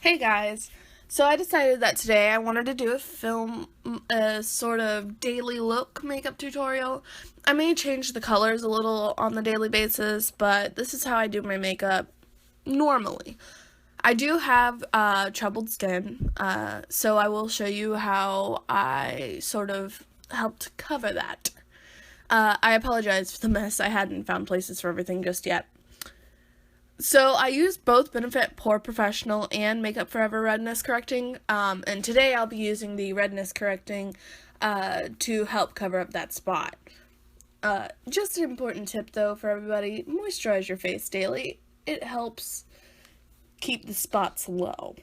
Hey guys, so I decided that today I wanted to do a sort of daily look makeup tutorial. I may change the colors a little on the daily basis, but this is how I do my makeup normally. I do have troubled skin, so I will show you how I sort of helped cover that. I apologize for the mess. I hadn't found places for everything just yet. So I use both Benefit Pore Professional and Makeup Forever Redness Correcting, and today I'll be using the redness correcting to help cover up that spot. Just an important tip though for everybody, moisturize your face daily. It helps keep the spots low.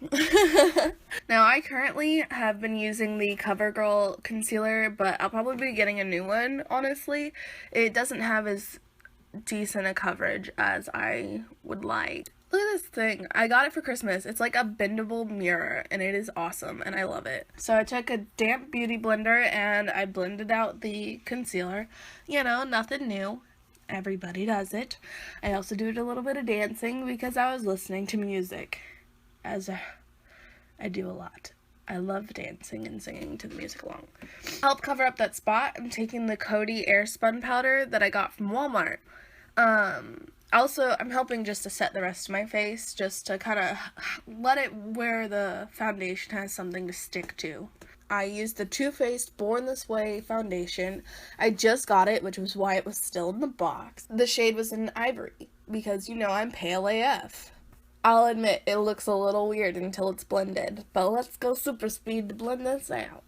Now I currently have been using the CoverGirl concealer, but I'll probably be getting a new one, honestly. It doesn't have as decent a coverage as I would like. Look at this thing. I got it for Christmas. It's like a bendable mirror and it is awesome and I love it. So I took a damp beauty blender and I blended out the concealer. You know, nothing new. Everybody does it. I also did a little bit of dancing because I was listening to music, as I do a lot. I love dancing and singing to the music along. To help cover up that spot, I'm taking the Coty Airspun powder that I got from Walmart. Also, I'm helping just to set the rest of my face, just to kind of let it where the foundation has something to stick to. I used the Too Faced Born This Way foundation. I just got it, which was why it was still in the box. The shade was in Ivory, because, you know, I'm pale AF. I'll admit, it looks a little weird until it's blended, but let's go super speed to blend this out.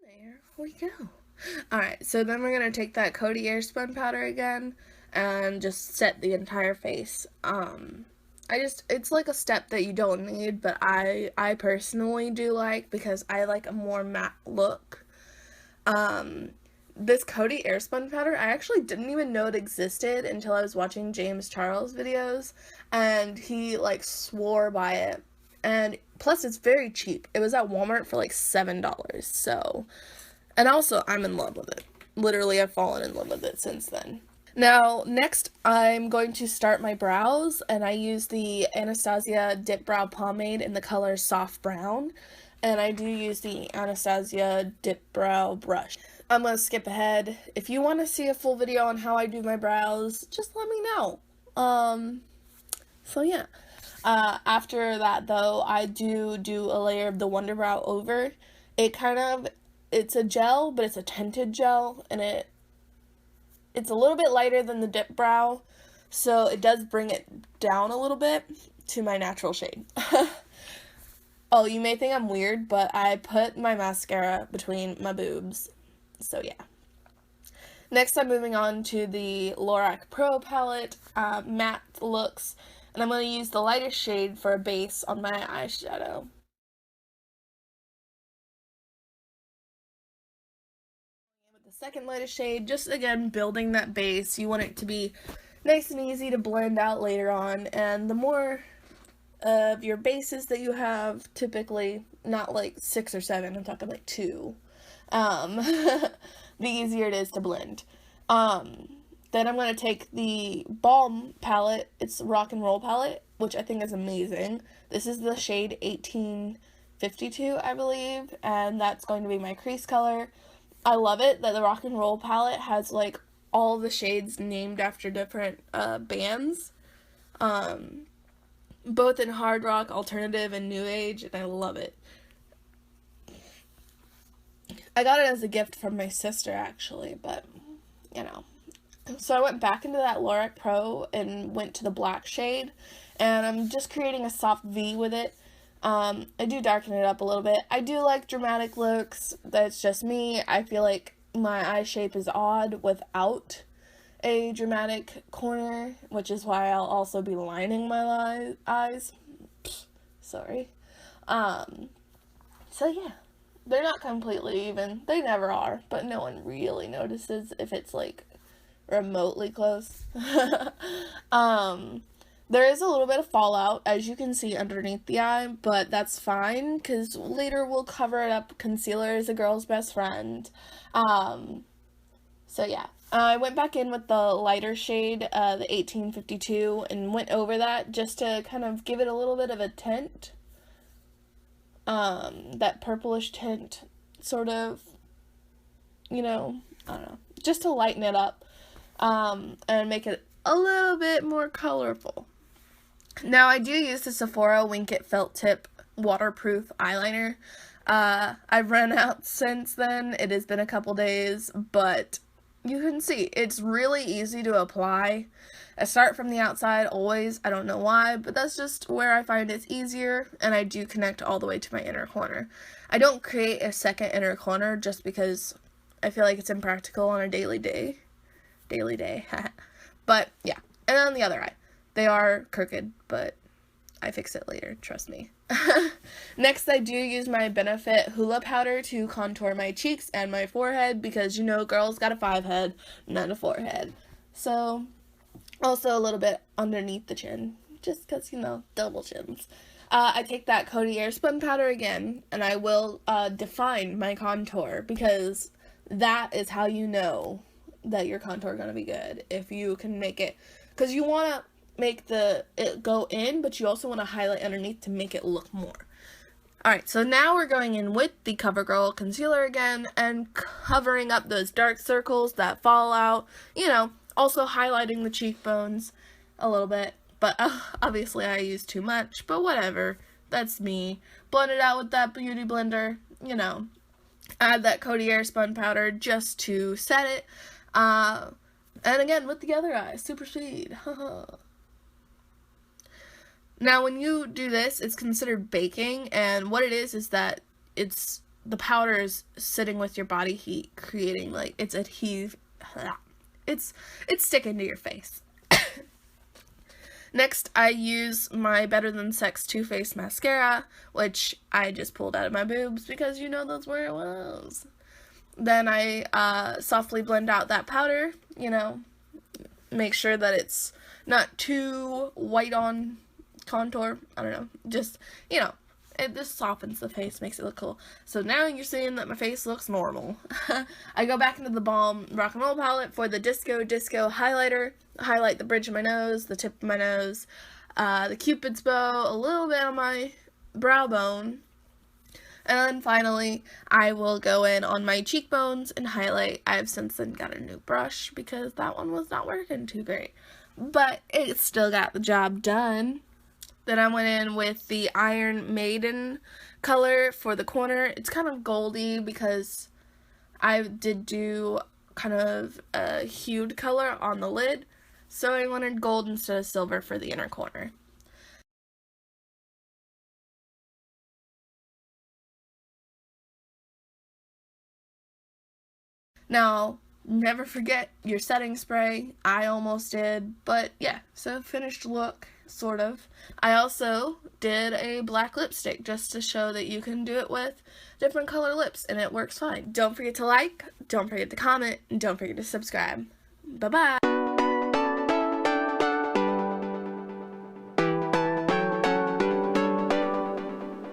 There we go. Alright, so then we're going to take that Coty Airspun powder again and just set the entire face. It's like a step that you don't need, but I personally do like because I like a more matte look. This Coty Airspun powder, I actually didn't even know it existed until I was watching James Charles videos, and he like swore by it. And plus it's very cheap. It was at Walmart for like $7, so. And also, I'm in love with it. Literally, I've fallen in love with it since then. Now, next, I'm going to start my brows, and I use the Anastasia Dip Brow Pomade in the color Soft Brown, and I do use the Anastasia Dip Brow Brush. I'm going to skip ahead. If you want to see a full video on how I do my brows, just let me know. So yeah. After that, though, I do a layer of the Wonder Brow over. It's a gel, but it's a tinted gel, and it's a little bit lighter than the dip brow, so it does bring it down a little bit to my natural shade. Oh, you may think I'm weird, but I put my mascara between my boobs, so yeah. Next, I'm moving on to the Lorac Pro palette, matte looks, and I'm going to use the lightest shade for a base on my eyeshadow. Second lightest shade, just again building that base. You want it to be nice and easy to blend out later on, and the more of your bases that you have, typically not like 6 or 7, I'm talking like 2, the easier it is to blend. Then I'm going to take the Balm palette. It's the Rock and Roll palette, which I think is amazing. This is the shade 1852, I believe, and that's going to be my crease color. I love it that the Rock and Roll palette has like all the shades named after different bands, both in hard rock, alternative, and new age, and I love it. I got it as a gift from my sister actually, but you know. So I went back into that Lorac Pro and went to the black shade, and I'm just creating a soft V with it. I do darken it up a little bit. I do like dramatic looks. That's just me. I feel like my eye shape is odd without a dramatic corner, which is why I'll also be lining my eyes. Sorry. So yeah. They're not completely even. They never are, but no one really notices if it's like remotely close. There is a little bit of fallout, as you can see underneath the eye, but that's fine, because later we'll cover it up. Concealer is a girl's best friend. So yeah. I went back in with the lighter shade, the 1852, and went over that just to kind of give it a little bit of a tint. That purplish tint, sort of, I don't know, just to lighten it up, and make it a little bit more colorful. Now, I do use the Sephora Wink It Felt Tip waterproof eyeliner. I've run out since then. It has been a couple days, but you can see it's really easy to apply. I start from the outside always. I don't know why, but that's just where I find it's easier, and I do connect all the way to my inner corner. I don't create a second inner corner just because I feel like it's impractical on a daily day. But yeah, and on the other eye. They are crooked, but I fix it later, trust me. Next, I do use my Benefit Hoola powder to contour my cheeks and my forehead because, girls got a 5 head, not a 4 head. So, also a little bit underneath the chin, just because, double chins. I take that Coty Airspun powder again, and I will define my contour because that is how you know that your contour is going to be good. If you can make it, because you want to make it go in, but you also want to highlight underneath to make it look more. Alright, so now we're going in with the CoverGirl concealer again and covering up those dark circles that fall out, also highlighting the cheekbones a little bit, but obviously I use too much, but whatever, that's me. Blend it out with that beauty blender, add that Coty Airspun powder just to set it, and again with the other eye, super speed. Now, when you do this, it's considered baking, and what it is that the powder is sitting with your body heat, creating, it's sticking to your face. Next, I use my Better Than Sex Too Faced mascara, which I just pulled out of my boobs because that's where it was. Then I softly blend out that powder, make sure that it's not too white on contour. I don't know, just, it just softens the face, makes it look cool. So now you're seeing that my face looks normal. I go back into the Balm Rock and Roll palette for the Disco highlighter. Highlight the bridge of my nose, the tip of my nose, the Cupid's bow, a little bit on my brow bone. And then finally, I will go in on my cheekbones and highlight. I've since then got a new brush because that one was not working too great. But it still got the job done. Then I went in with the Iron Maiden color for the corner. It's kind of goldy because I did do kind of a hued color on the lid. So I wanted gold instead of silver for the inner corner. Now, never forget your setting spray. I almost did, but yeah, so finished look, sort of. I also did a black lipstick just to show that you can do it with different color lips, and it works fine. Don't forget to like, don't forget to comment, and don't forget to subscribe. Bye-bye!